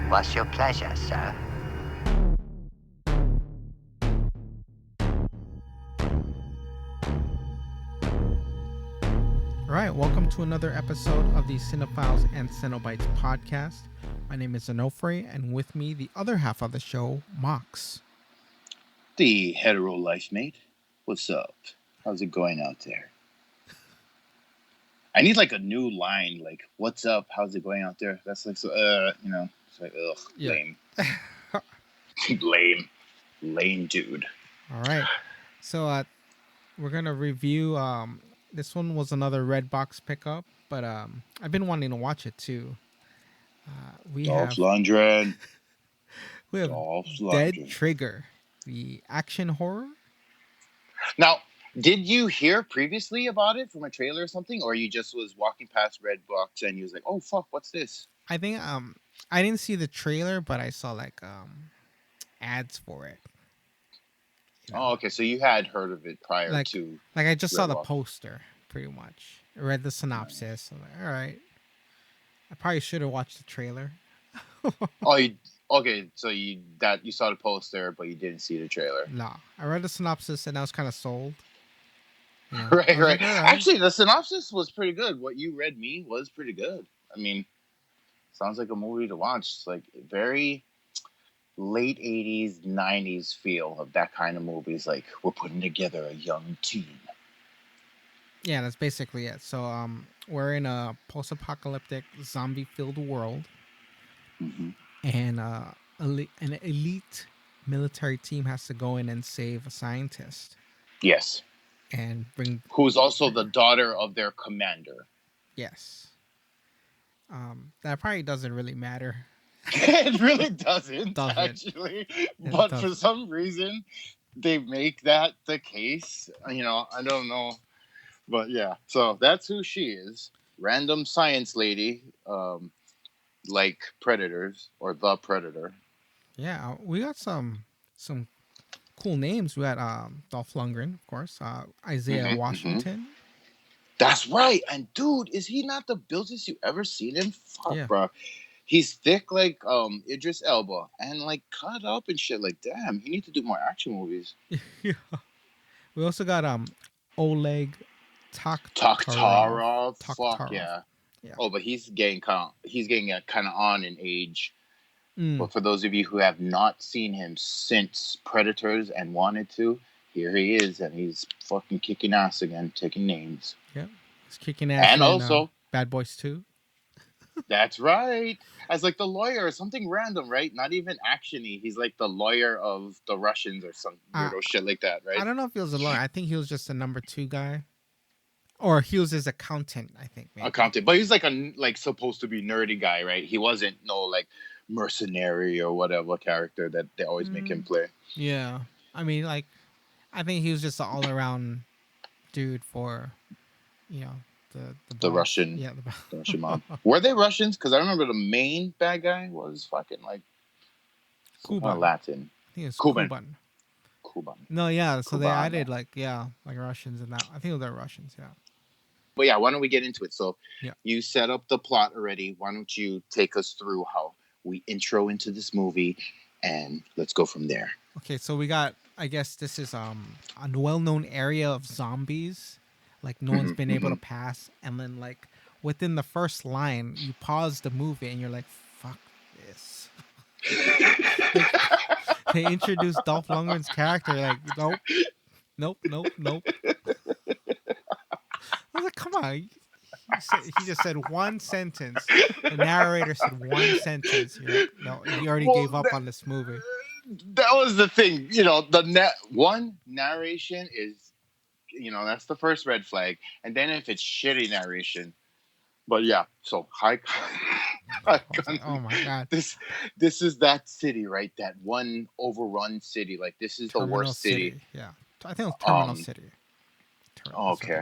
What's your pleasure, sir? All right, welcome to another episode of the Cinephiles and Cenobites podcast. My name is Onofre, and with me, the other half of the show, Mox. The hetero life mate. What's up? How's it going out there? I need like a new line, like "What's up? How's it going out there?" That's like so, it's like lame, lame dude. All right, so we're gonna review. This one was another Redbox pickup, but I've been wanting to watch it too. Dolph Lundgren. We have Dead Trigger, the action horror. Now, did you hear previously about it from a trailer or something, or you just was walking past Redbox and you was like, "Oh fuck, what's this?" I think I didn't see the trailer, but I saw like ads for it. You know? Oh, okay. So you had heard of it prior to. Like I just saw the poster, pretty much. I read the synopsis. I'm like, all right. I probably should have watched the trailer. Okay. So you saw the poster, but you didn't see the trailer. No, I read the synopsis and I was kind of sold. You know? Right. Like, actually, the synopsis was pretty good. What you read me was pretty good. I mean, sounds like a movie to watch. It's like very late 80s, 90s feel of that kind of movies. Like, we're putting together a young team. Yeah, that's basically it. So we're in a post-apocalyptic zombie-filled world. Mm-hmm. And an elite military team has to go in and save a scientist. Yes. And who's also the daughter of their commander. Yes. That probably doesn't really matter. It really doesn't. Actually. But for some reason, they make that the case. You know, I don't know. But yeah, so that's who she is. Random science lady, like Predators or the Predator. Yeah, we got some cool names. We got Dolph Lundgren, of course. Isaiah Washington. Mm-hmm. That's right. And dude, is he not the buildest you ever seen him? Fuck, bro. He's thick like Idris Elba and like cut up and shit. Like, damn, he needs to do more action movies. Yeah. We also got Oleg Taktarov. Fuck yeah. Oh, but he's getting kind of on in age. But for those of you who have not seen him since Predators and wanted to, here he is, and he's fucking kicking ass again, taking names. Yeah, he's kicking ass. And also Bad Boys 2. That's right. As like the lawyer or something random, right? Not even actiony. He's like the lawyer of the Russians or some weirdo shit like that, right? I don't know if he was a lawyer. I think he was just a number 2 guy. Or he was his accountant, I think. Maybe. Accountant. But he's like supposed to be nerdy guy, right? He wasn't like mercenary or whatever character that they always make him play. Yeah. I mean, like, I think he was just an all-around dude for, you know, the Russian, the Russian mob. Were they Russians? Because I remember the main bad guy was fucking like Cuban. Latin. I think it's Cuban. No, yeah. So Cuban. They added like Russians in that. I think they're Russians. Yeah. But yeah, why don't we get into it? So you set up the plot already. Why don't you take us through how we intro into this movie, and let's go from there. Okay, so we got. I guess this is a well-known area of zombies. Like no one's been able to pass, and then like within the first line, you pause the movie and you're like, "Fuck this." They introduced Dolph Lundgren's character, like, nope. I was like, "Come on!" He just said one sentence. The narrator said one sentence. You're like, no, he already gave up on this movie. That was the thing, the one narration is. That's the first red flag. And then if it's shitty narration. But yeah, so oh my God. This is that city, right? That one overrun city. Like, this is Terminal the worst city. Yeah. I think it's Terminal City.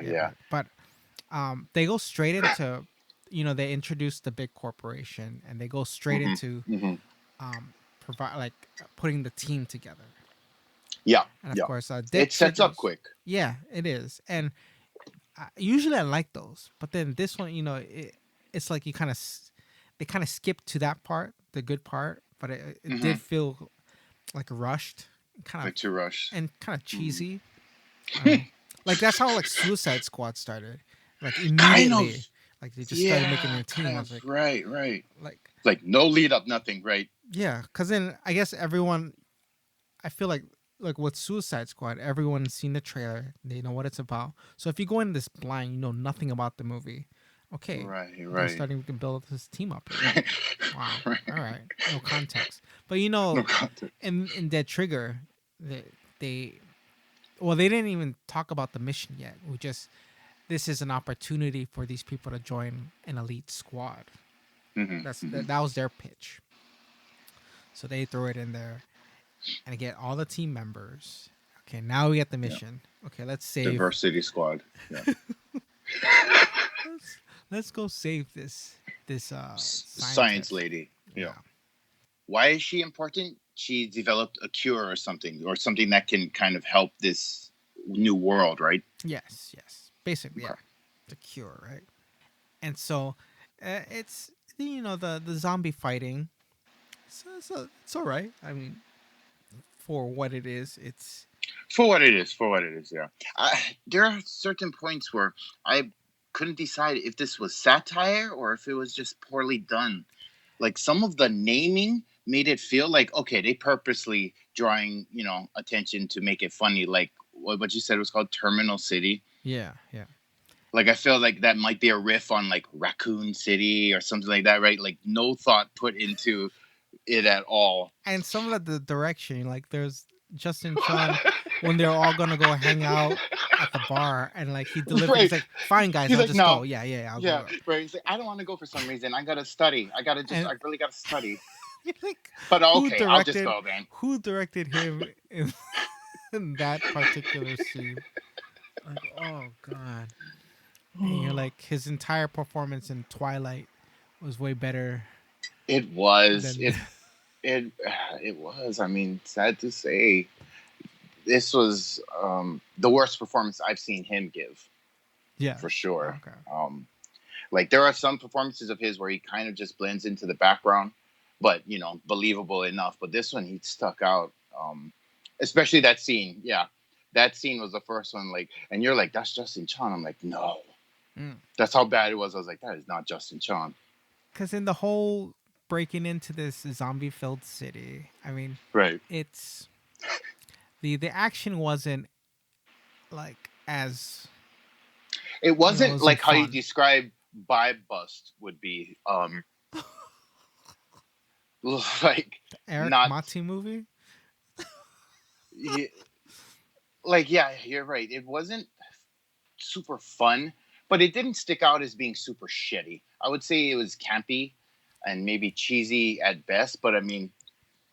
Yeah. But they go straight into, they introduce the big corporation and they go straight into provide like putting the team together. Yeah, and of course, it sets up quick. Yeah, it is, and usually I like those, but then this one, it's like they kind of skip to that part. the good part, but it Mm-hmm. did feel like rushed, kind of, Like too rushed. and kind of Mm. cheesy. Like that's how like Suicide Squad started. Like Kind of. immediately, like they just started making Yeah. their team. Kind I of. was Right. Right. like, Like no lead up, nothing. Right. yeah, because then I guess everyone, I feel like with Suicide Squad, everyone's seen the trailer, they know what it's about. So if you go in this blind, you know nothing about the movie. Okay, Right. they're Right. starting to build this team up here. Right. Wow, Right. all right, no context. But No context. in Dead Trigger, they well they didn't even talk about the mission yet. We just this is an opportunity for these people to join an elite squad. Mm-hmm. Mm-hmm. That was their pitch. So they threw it in there and get all the team members. Okay, now we get the Yeah. mission. Okay, let's save. Diversity squad. Yeah. let's let's go save this Science scientist. lady. Yeah. Yeah. Why is she important? She developed a cure or something that can kind of help this new world, right? Yes. Yes. Basically, yeah. Okay. The cure, right? And so, it's the zombie fighting. So it's all right. I mean, for what it is, it's For what it is, for what it is, yeah. There are certain points where I couldn't decide if this was satire or if it was just poorly done. Like some of the naming made it feel like okay, they purposely drawing attention to make it funny. Like what you said was called Terminal City. yeah, yeah. Like I feel like that might be a riff on like Raccoon City or something like that, right? Like no thought put into it at all. And some of the direction, like there's Justin Chun when they're all gonna go hang out at the bar, and like he delivered, he's Right. like, "Fine, guys, He's I'll like, just go. no. Yeah, yeah, I'll Yeah, go." right. He's like, I don't want to go for some reason. I gotta study. And I really gotta study. you're like, But who okay, I'll just directed go then. who directed him in that particular scene? Like, oh god. And you're like, his entire performance in Twilight was way better It was. than It it was. I mean, sad to say, this was the worst performance I've seen him give yeah. for sure. Okay. Like there are some performances of his where he kind of just blends into the background, but believable enough. But this one, he stuck out. Especially that scene. Yeah, that scene was the first one. Like, and you're like, that's Justin Chon. I'm like, no, that's how bad it was. I was like, that is not Justin Chon. Because in the whole breaking into this zombie-filled city, I mean, Right. it's the action wasn't like as It it wasn't wasn't like how you fun. describe Vibe Bust would be. Like The Eric not Mati movie. y- like yeah, you're right. It wasn't super fun, but it didn't stick out as being super shitty. I would say it was campy and maybe cheesy at best, but I mean,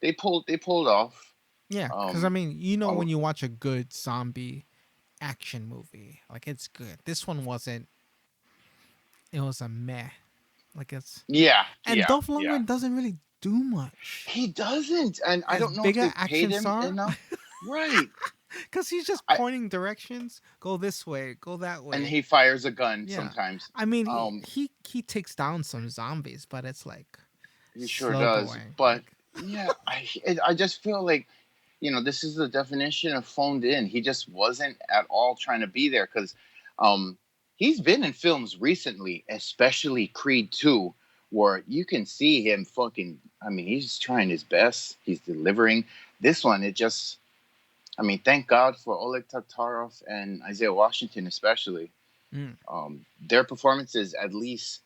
they pulled off. Yeah, because I Um, mean, a- when you watch a good zombie action movie, like it's good. This one wasn't. It was a meh. Like it's yeah, and yeah, Dolph yeah. Lundgren doesn't really do much. He doesn't, and I As don't know if big a they paid action him star, enough. Right. because he's just I, pointing directions. Go this way. Go that and way. he fires a gun Yeah, sometimes. I mean, Um, he takes down some zombies, but it's like he sure slow does, going. but Like yeah, I just feel like this is the definition of phoned in. He just wasn't at all trying to be there because um, he's been in films recently, especially Creed 2, where you can see him fucking. I mean, he's trying his best. He's delivering. This one, it just. I mean, thank God for Oleg Tatarov and Isaiah Washington, especially. mm, Their performances at least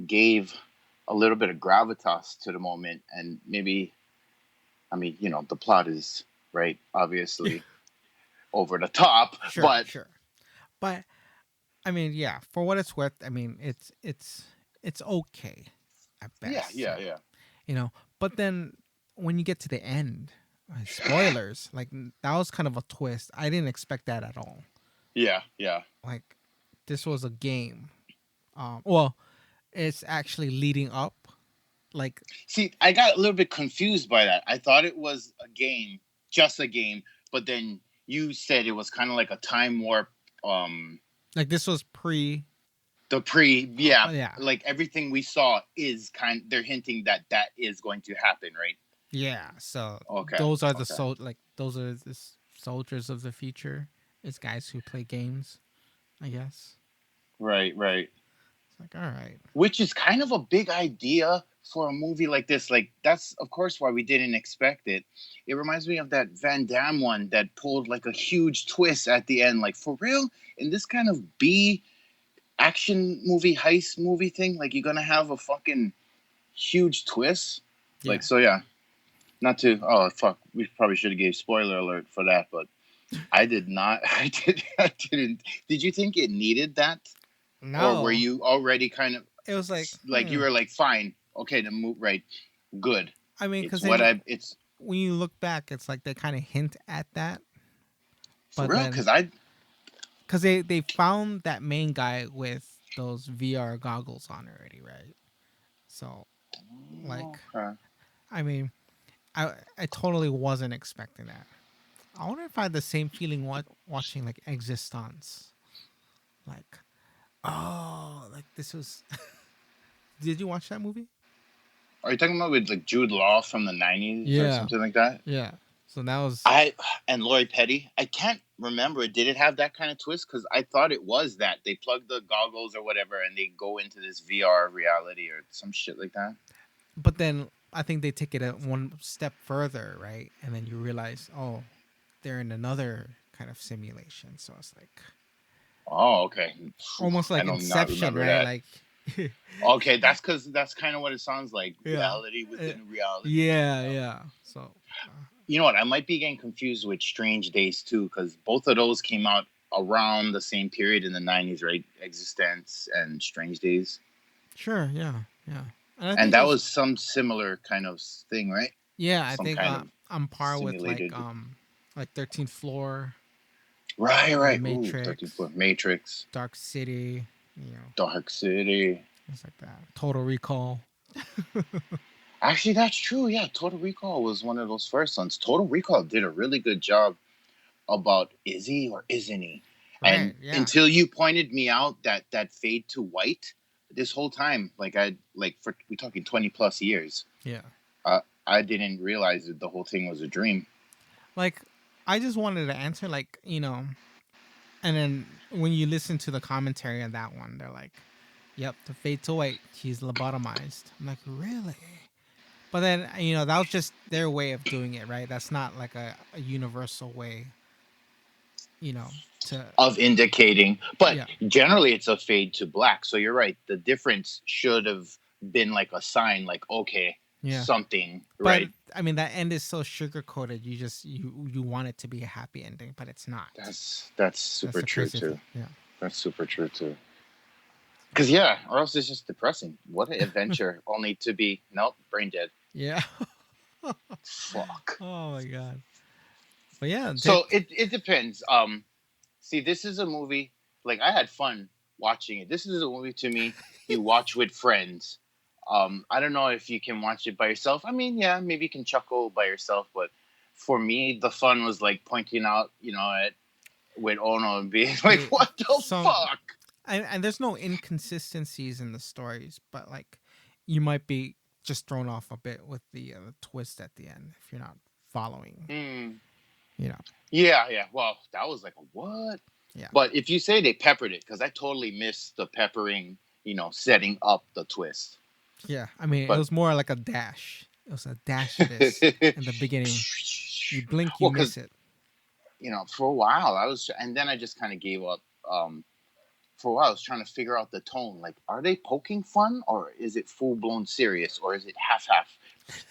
gave a little bit of gravitas to the moment, and maybe I mean, the plot is right, obviously over the top, sure, but sure. But I mean, yeah, for what it's worth, I mean, it's okay at yeah, best. yeah, yeah, But then when you get to the end, spoilers, like that was kind of a twist. I didn't expect that at all. yeah, yeah. Like this was a game. Well, it's actually leading up. Like See, I got a little bit confused by that. I thought it was a game, just a game, but then you said it was kind of like a time warp. like this was pre. Yeah, Yeah. like everything we saw is they're hinting that that is going to happen, right? Yeah. So Okay, those are okay, those are the soldiers of the future. It's guys who play games, I guess. right, right. It's like, all right. Which is kind of a big idea for a movie like this. Like that's of course why we didn't expect it. It reminds me of that Van Damme one that pulled like a huge twist at the end. Like for real, in this kind of B action movie heist movie thing, like you're gonna have a fucking huge twist. Yeah. Like so, yeah. Not to oh fuck, we probably should have gave spoiler alert for that, but I did not. I didn't. Did you think it needed that, or were No. you already kind of It was like you were like fine, okay, the move right, good. I mean, It's because what then I. It's when you look back, it's like they kind of hint at that, for but real then because I. because they found that main guy with those VR goggles on already, right? So like, Okay. I mean, I totally wasn't expecting that. I wonder if I had the same feeling watching like Existence. Like, oh, like this was. Did you watch that movie? Are you talking about with like Jude Law from the '90s or Yeah, something like that? yeah. So that was I and Lori Petty. I can't remember. Did it have that kind of twist? Because I thought it was that they plug the goggles or whatever, and they go into this VR reality or some shit like that. but then I think they take it one step further, right? And then you realize, oh, they're in another kind of simulation. So it's like Oh, okay. almost I like do not Inception, remember right? that. Like, Okay, that's because that's kind of what it sounds like. yeah, Reality within reality within yeah, reality. yeah. So, You know what? I might be getting confused with Strange Days too, because both of those came out around the same period in the '90s, right? Existence and Strange Days, sure, yeah, yeah. And I and think that those, was some similar kind of thing, right? yeah, I Some think kind of on par with simulated. like 13th Floor, Right, The right. Ooh, 13th Matrix, floor. Matrix, Dark City, you know, Dark City. things like that. Total Recall. Actually, that's true. Yeah, Total Recall was one of those first ones. Total Recall did a really good job about is he or isn't he? And Right, yeah, until you pointed me out that fade to white, this whole time, like I like for we talking 20 plus years, yeah. I didn't realize that the whole thing was a dream. Like, I just wanted to answer, like, and then when you listen to the commentary on that one, they're like, "Yep, the fade to white, he's lobotomized." I'm like, really? But then that was just their way of doing it, right? That's not like a universal way, to Of indicating, but yeah, generally it's a fade to black. So you're right. The difference should have been like a sign, like okay, yeah. something, But right? I mean, that end is so sugar coated. You just you want it to be a happy ending, but it's not. That's That's super the true crazy thing. too. Yeah. That's super true too. Because yeah, or else it's just depressing. What an adventure, only to be nope, brain dead. Yeah. Fuck. Oh my god. But yeah, So it depends. See, this is a movie like I had fun watching it. This is a movie to me you watch with friends. I don't know if you can watch it by yourself. I mean, yeah, maybe you can chuckle by yourself, but for me, the fun was like pointing out, at with Ono and being like, they "What the some fuck?" and there's no inconsistencies in the stories, but like you might be just thrown off a bit with the twist at the end if you're not following. Hmm. You know. Yeah, yeah. Well, that was like a what? Yeah. But if you say they peppered it, because I totally missed the peppering, setting up the twist. Yeah. I mean, it But was more like a dash. It was a dash this in the beginning. You blink, you well, miss because it. for a while I was, and then I just kind of gave up. For a while, I was trying to figure out the tone. Like, are they poking fun, or is it full blown serious, or is it half half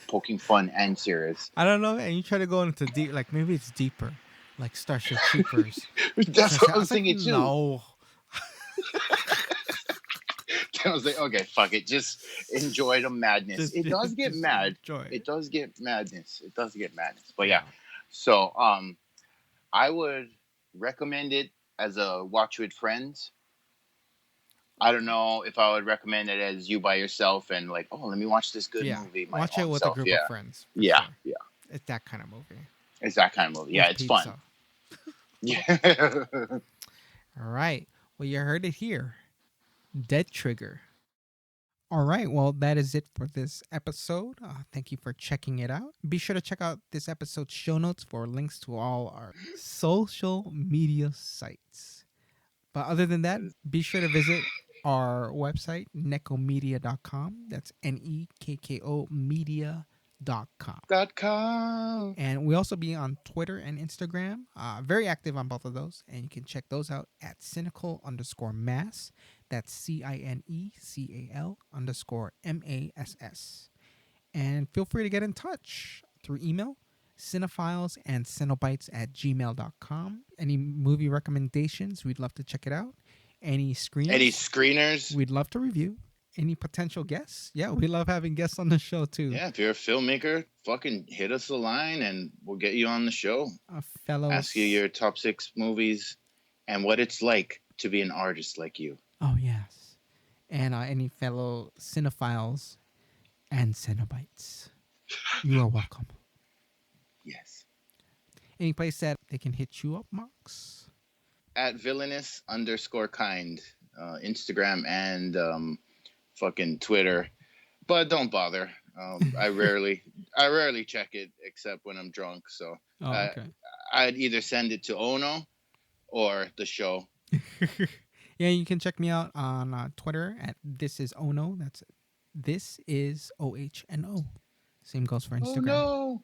poking fun and serious? I don't know. And you try to go into deep, like maybe it's deeper, like Starship Troopers. That's what I I was was like, thinking too. no. I was like, okay, fuck it, just enjoy the madness. just, It does get just mad. enjoy It it. does get madness. It does get madness. But yeah, Yeah. so I would recommend it as a watch with friends. I don't know if I would recommend it as you by yourself and like, oh, let me watch this good Yeah. movie my Watch it own with a self. group of Yeah, friends for yeah, sure. yeah. It's that kind of movie It's that kind of movie. Yeah, with it's fun. pizza. Yeah. All right. Well, you heard it here. Dead Trigger. All right, well, that is it for this episode. Thank you for checking it out. Be sure to check out this episode's show notes for links to all our social media sites. But other than that, be sure to visit our website, nekkomedia.com. That's Nekko media.com. And we also be on Twitter and Instagram. Very active on both of those. And you can check those out at cynical_mass. That's CINECAL_MASS. And feel free to get in touch through email, cinephiles and cenobites@gmail.com. Any movie recommendations, we'd love to check it out. Any screeners we'd love to review. Any potential guests, we love having guests on the show too. If you're a filmmaker, fucking hit us a line and we'll get you on the show. Ask you your top 6 movies and what it's like to be an artist like you. Oh yes. And any fellow cinephiles and cenobites, you are welcome. Yes. Any place that they can hit you up, Marks? At villainous_kind, Instagram and fucking Twitter, but don't bother. I rarely check it except when I'm drunk. So okay. I'd either send it to Ono or the show. Yeah, you can check me out on Twitter at thisisono. That's this is OHNO. Same goes for Instagram. Oh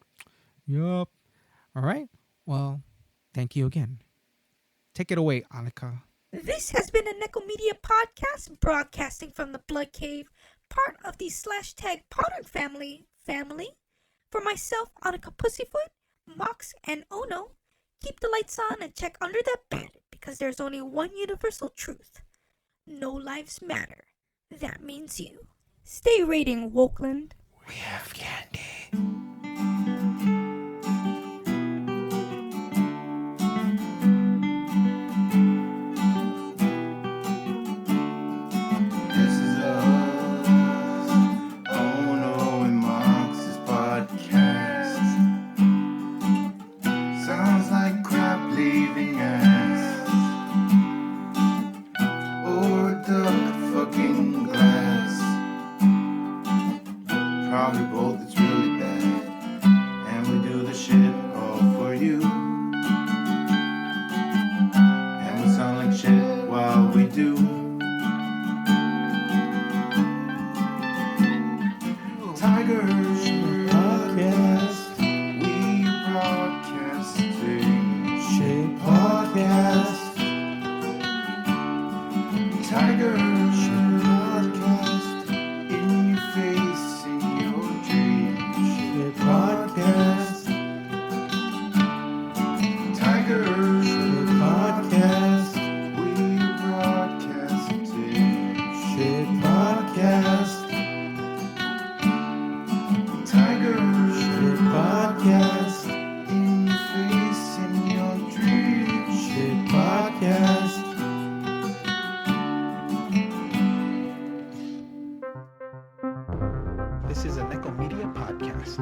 no. Yup. All right. Well, thank you again. Take it away, Annika. This has been a Nekko Media podcast broadcasting from the Blood Cave, part of the /Potter family. For myself, Annika Pussyfoot, Mox, and Ono, keep the lights on and check under that bed because there's only one universal truth. No lives matter. That means you. Stay rating, Wokeland. We have candy. Probably both, it's really bad. And we do the shit all for you. And we sound like shit while we do. Tigers podcast. We broadcasting shit podcast. Tigers podcast in your face. Podcast. Tigers podcast. We broadcasting shit podcast. Tigers shit podcast. In your face, in your dreams. Shit podcast. This is a Nekko Media podcast.